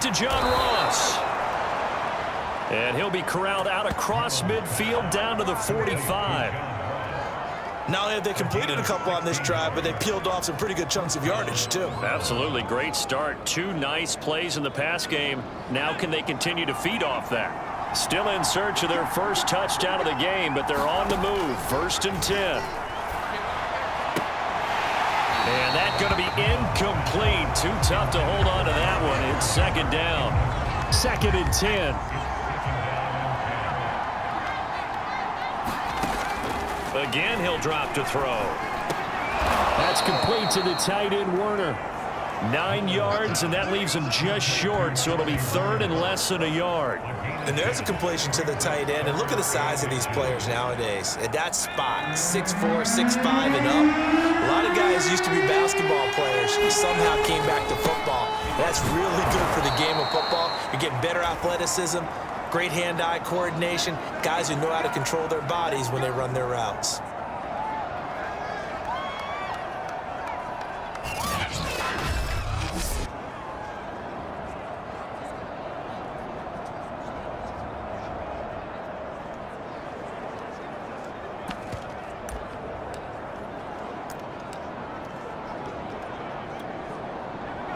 To John Ross. And he'll be corralled out across midfield down to the 45. Not only have they completed a couple on this drive, but they peeled off some pretty good chunks of yardage, too. Absolutely. Great start. 2 nice plays in the pass game. Now can they continue to feed off that? Still in search of their first touchdown of the game, but they're on the move. 1st and 10. And that's going to be incomplete. Too tough to hold on to that one. It's 2nd down. 2nd and 10. Again, he'll drop to throw. That's complete to the tight end, Werner. 9 yards, and that leaves him just short, so it'll be 3rd and less than a yard. And there's a completion to the tight end, and look at the size of these players nowadays. At that spot, 6'4", 6'5", and up. A lot of guys used to be basketball players who somehow came back to football. That's really good for the game of football. You're getting better athleticism, great hand-eye coordination, guys who know how to control their bodies when they run their routes.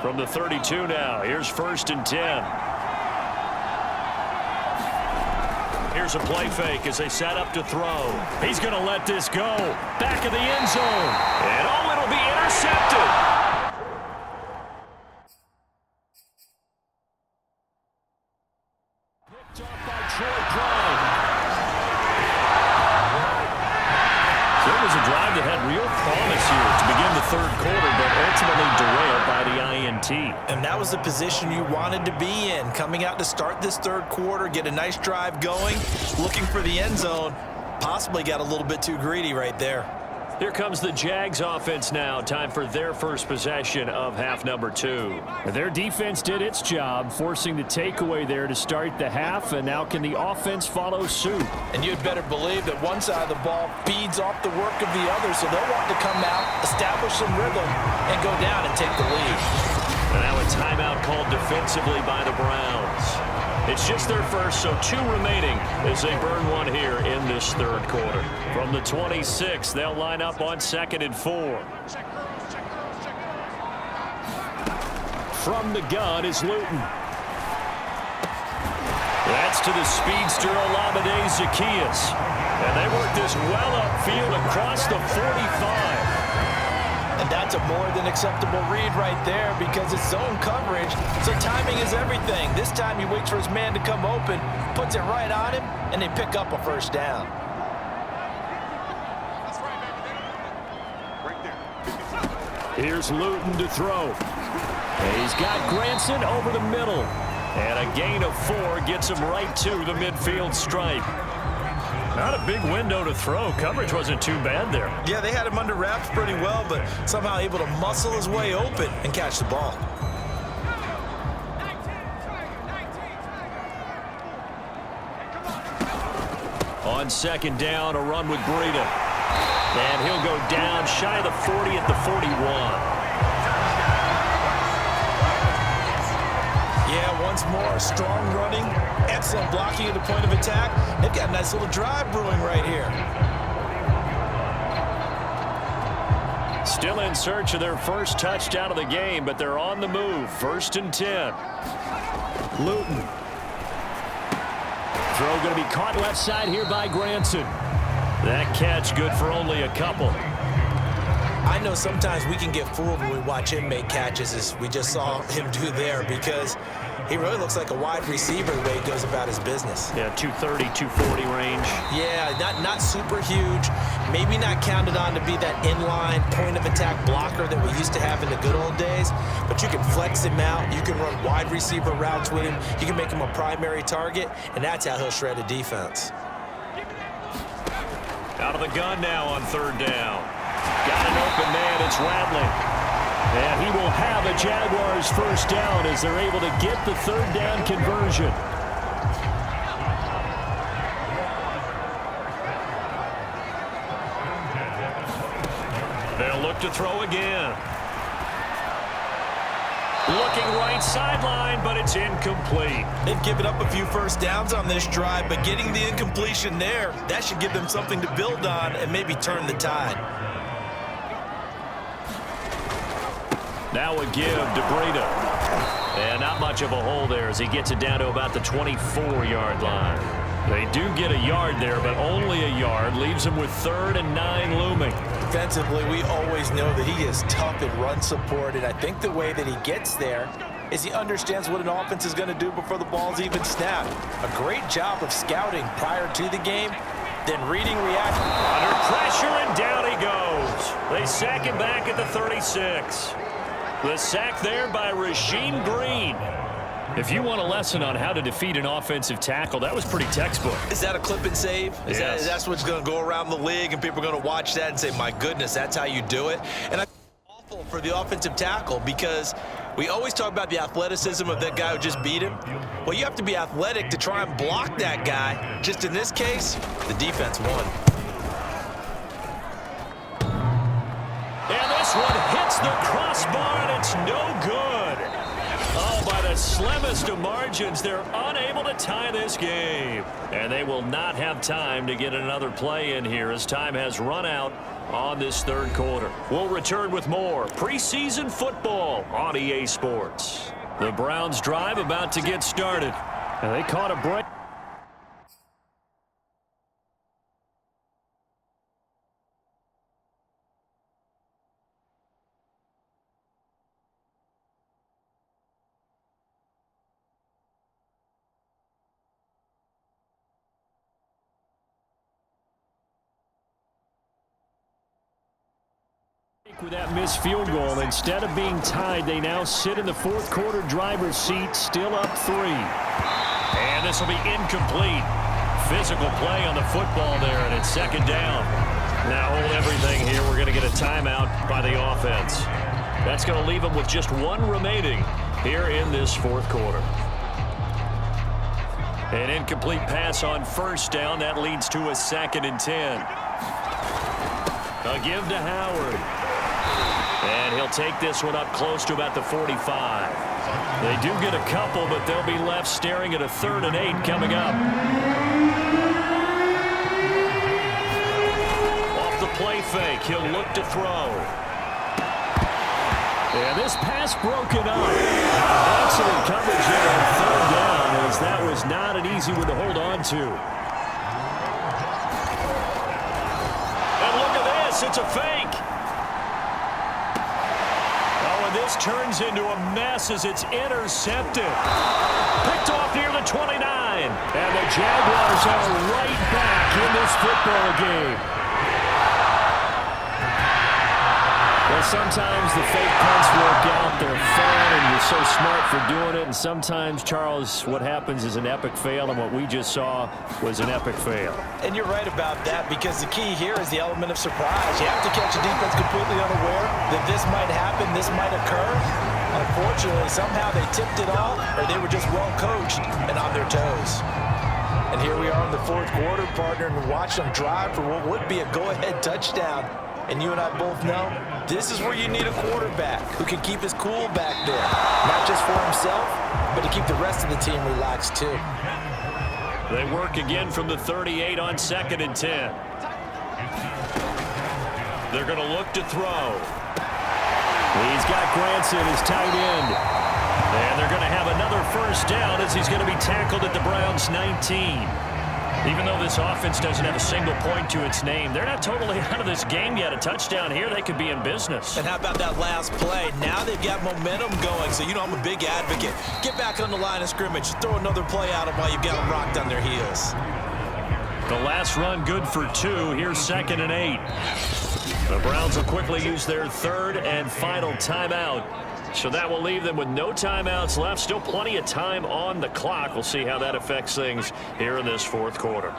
From the 32 now, here's 1st and 10. Here's a play fake as they set up to throw. He's going to let this go. Back of the end zone. And oh, it'll be intercepted. Picked off by Troy Pride. So it was a drive that had real promise here to begin the 3rd quarter, but ultimately derailed by the INT. And that was the position you wanted to be in. Coming out to start this 3rd quarter, get a nice drive going, looking for the end zone. Possibly got a little bit too greedy right there. Here comes the Jags offense now. Time for their first possession of half number 2. Their defense did its job, forcing the takeaway there to start the half, and now can the offense follow suit? And you'd better believe that one side of the ball feeds off the work of the other, so they'll want to come out, establish some rhythm, and go down and take the lead. And now a timeout called defensively by the Browns. It's just their first, so 2 remaining as they burn one here in this 3rd quarter. From the 26, they'll line up on 2nd and 4. From the gun is Luton. That's to the speedster Olamide Zaccheaus. And they work this well upfield across the 45. And that's a more than acceptable read right there because it's zone coverage, so timing is everything. This time he waits for his man to come open, puts it right on him, and they pick up a 1st down. Here's Luton to throw. And he's got Granson over the middle. And a gain of 4 gets him right to the midfield stripe. Not a big window to throw. Coverage wasn't too bad there. Yeah, they had him under wraps pretty well, but somehow able to muscle his way open and catch the ball. On 2nd down, a run with Breida. And he'll go down shy of the 40 at the 41. Yeah, once more, strong running, excellent blocking at the point of attack. They've got a nice little drive brewing right here. Still in search of their first touchdown of the game, but they're on the move. 1st and 10. Luton. Throw going to be caught left side here by Granson. That catch good for only a couple. I know sometimes we can get fooled when we watch him make catches, as we just saw him do there, because he really looks like a wide receiver the way he goes about his business. Yeah, 230, 240 range. Yeah, not super huge. Maybe not counted on to be that inline point-of-attack blocker that we used to have in the good old days, but you can flex him out. You can run wide receiver routes with him. You can make him a primary target, and that's how he'll shred a defense. Out of the gun now on 3rd down. Got an open man, it's Rattling. And he will have a Jaguars 1st down as they're able to get the 3rd down conversion. They'll look to throw again. Looking right sideline, but it's incomplete. They've given up a few first downs on this drive, but getting the incompletion there, that should give them something to build on and maybe turn the tide. Now a give to Breida. And not much of a hole there as he gets it down to about the 24-yard line. They do get a yard there, but only a yard. Leaves them with 3rd and 9 looming. Defensively, we always know that he is tough in run support, and I think the way that he gets there is he understands what an offense is going to do before the ball's even snapped. A great job of scouting prior to the game, then reading reaction. Under pressure, and down he goes. They sack him back at the 36. The sack there by Rasheem Green. If you want a lesson on how to defeat an offensive tackle, that was pretty textbook. Is that a clip and save? Yes. That's what's going to go around the league, and people are going to watch that and say, my goodness, that's how you do it? And I awful for the offensive tackle because we always talk about the athleticism of that guy who just beat him. Well, you have to be athletic to try and block that guy. Just in this case, the defense won. And this one hits the crossbar, and it's no good. Oh, by the slimmest of margins, they're unable to tie this game. And they will not have time to get another play in here as time has run out on this 3rd quarter. We'll return with more preseason football on EA Sports. The Browns drive about to get started. And they caught a break. With that missed field goal, instead of being tied, they now sit in the 4th quarter driver's seat, still up 3. And this will be incomplete. Physical play on the football there, and it's 2nd down. Now hold everything here. We're going to get a timeout by the offense. That's going to leave them with just 1 remaining here in this 4th quarter. An incomplete pass on 1st down. That leads to a 2nd and 10. A give to Howard. And he'll take this one up close to about the 45. They do get a couple, but they'll be left staring at a 3rd and 8 coming up. Off the play fake, he'll look to throw. And this pass broken up. Excellent coverage there on 3rd down, as that was not an easy one to hold on to. And look at this, it's a fake. This turns into a mess as it's intercepted. Picked off near the 29. And the Jaguars are right back in this football game. Well, sometimes the fake punts work out. They're fun, and you're so smart for doing it. And sometimes, Charles, what happens is an epic fail, and what we just saw was an epic fail. And you're right about that, because the key here is the element of surprise. You have to catch a defense completely unaware that this might happen, this might occur. Unfortunately, somehow they tipped it off, or they were just well coached and on their toes. And here we are in the 4th quarter, partner, and watch them drive for what would be a go-ahead touchdown. And you and I both know this is where you need a quarterback who can keep his cool back there. Not just for himself, but to keep the rest of the team relaxed too. They work again from the 38 on 2nd and 10. They're going to look to throw. He's got Granson, his tight end. And they're going to have another 1st down as he's going to be tackled at the Browns' 19. Even though this offense doesn't have a single point to its name, they're not totally out of this game yet. A touchdown here, they could be in business. And how about that last play? Now they've got momentum going, so you know I'm a big advocate. Get back on the line of scrimmage. Throw another play at them while you've got them rocked on their heels. The last run good for 2. Here's 2nd and 8. The Browns will quickly use their 3rd and final timeout. So that will leave them with no timeouts left. Still plenty of time on the clock. We'll see how that affects things here in this 4th quarter.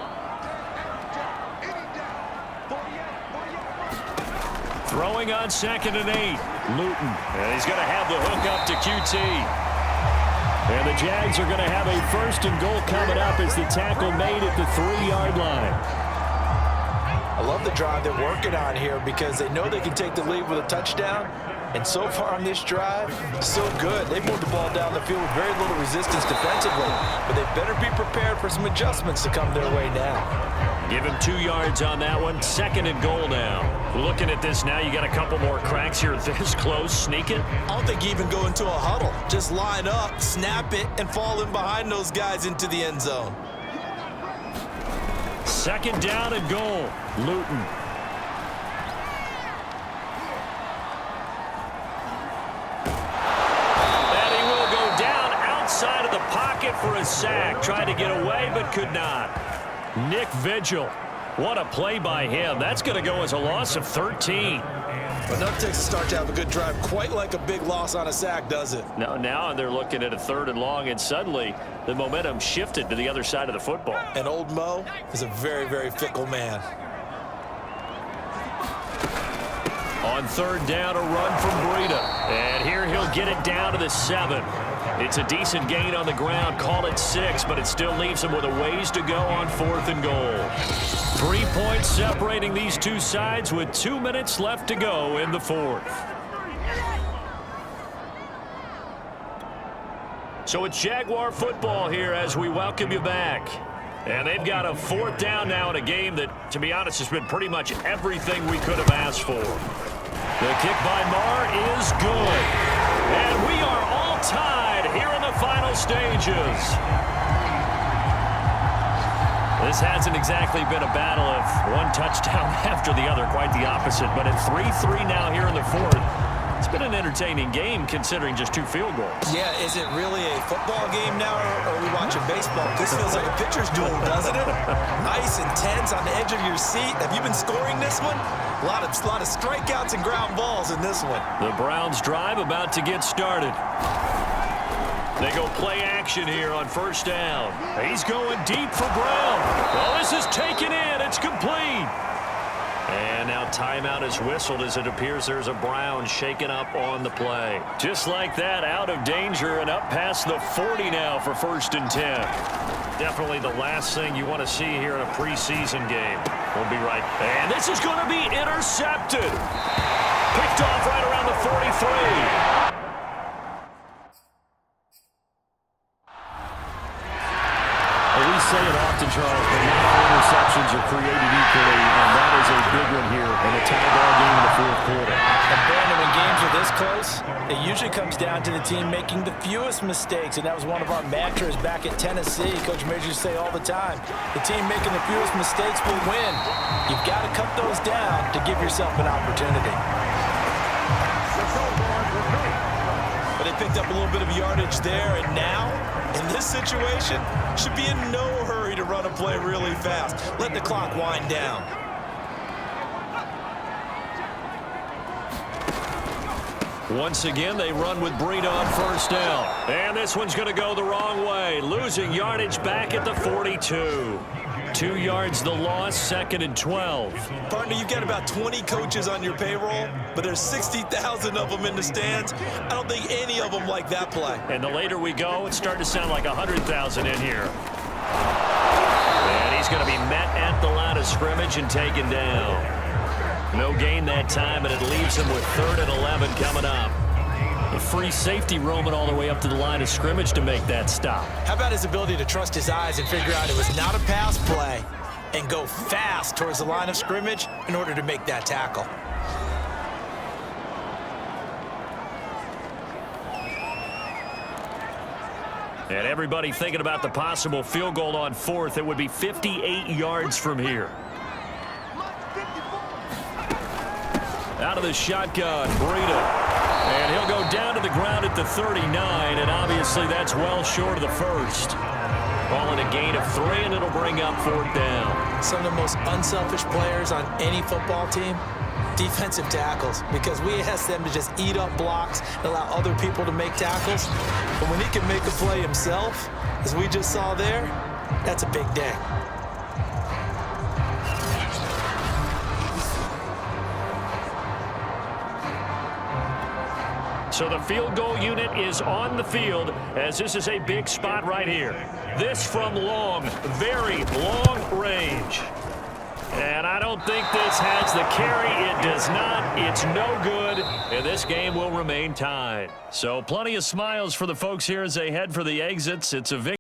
Throwing on 2nd and 8. Luton. And he's going to have the hook up to QT. And the Jags are going to have a 1st and goal coming up as the tackle made at the 3-yard line. I love the drive they're working on here because they know they can take the lead with a touchdown. And so far on this drive, so good. They've moved the ball down the field with very little resistance defensively, but they better be prepared for some adjustments to come their way now. Give him 2 yards on that one. 2nd and goal now. Looking at this now, you got a couple more cracks here this close. Sneak it. I don't think you even go into a huddle. Just line up, snap it, and fall in behind those guys into the end zone. 2nd down and goal. Luton. Side of the pocket for a sack. Tried to get away, but could not. Nick Vigil. What a play by him. That's going to go as a loss of 13. But nothing takes a start to have a good drive quite like a big loss on a sack, does it? No, now they're looking at a 3rd and long, and suddenly the momentum shifted to the other side of the football. And old Mo is a very, very fickle man. On 3rd down, a run from Breida. And here he'll get it down to the 7. It's a decent gain on the ground. Call it 6, but it still leaves him with a ways to go on 4th and goal. 3 points separating these two sides with 2 minutes left to go in the 4th. So it's Jaguar football here as we welcome you back. And they've got a 4th down now in a game that, to be honest, has been pretty much everything we could have asked for. The kick by Marr is good. And we are all tied here in the final stages. This hasn't exactly been a battle of one touchdown after the other, quite the opposite. But at 3-3 now here in the 4th, it's been an entertaining game considering just 2 field goals. Yeah, is it really a football game now, or are we watching baseball? This feels like a pitcher's duel, doesn't it? Nice, intense, on the edge of your seat. Have you been scoring this one? A lot of strikeouts and ground balls in this one. The Browns drive about to get started. They go play action here on 1st down. He's going deep for Brown. Well, this is taken in. It's complete. And now timeout is whistled as it appears there's a Brown shaken up on the play. Just like that, out of danger and up past the 40 now for 1st and 10. Definitely the last thing you want to see here in a preseason game. We'll be right back. And this is going to be intercepted. Picked off right around the 43. We say it often, Charles, but not all interceptions are created equally, and that is a big one here in a tie ball game in the 4th quarter. And Brandon, when games are this close, it usually comes down to the team making the fewest mistakes, and that was one of our mantras back at Tennessee. Coach Major used to say all the time, the team making the fewest mistakes will win. You've got to cut those down to give yourself an opportunity. But they picked up a little bit of yardage there, and now, in this situation, should be in no hurry to run a play really fast. Let the clock wind down. Once again, they run with Breida on 1st down. And this one's going to go the wrong way. Losing yardage back at the 42. 2 yards the loss, 2nd and 12. Partner, you've got about 20 coaches on your payroll, but there's 60,000 of them in the stands. I don't think any of them like that play. And the later we go, it's starting to sound like 100,000 in here. And he's going to be met at the line of scrimmage and taken down. No gain that time, and it leaves him with 3rd and 11 coming up. A free safety roaming all the way up to the line of scrimmage to make that stop. How about his ability to trust his eyes and figure out it was not a pass play and go fast towards the line of scrimmage in order to make that tackle? And everybody thinking about the possible field goal on 4th. It would be 58 yards from here. Out of the shotgun, Breida. And he'll go down to the ground at the 39, and obviously that's well short of the 1st. Calling a gain of 3, and it'll bring up 4th down. Some of the most unselfish players on any football team, defensive tackles, because we ask them to just eat up blocks and allow other people to make tackles. But when he can make a play himself, as we just saw there, that's a big day. So the field goal unit is on the field as this is a big spot right here. This from long, very long range. And I don't think this has the carry. It does not. It's no good. And this game will remain tied. So plenty of smiles for the folks here as they head for the exits. It's a victory.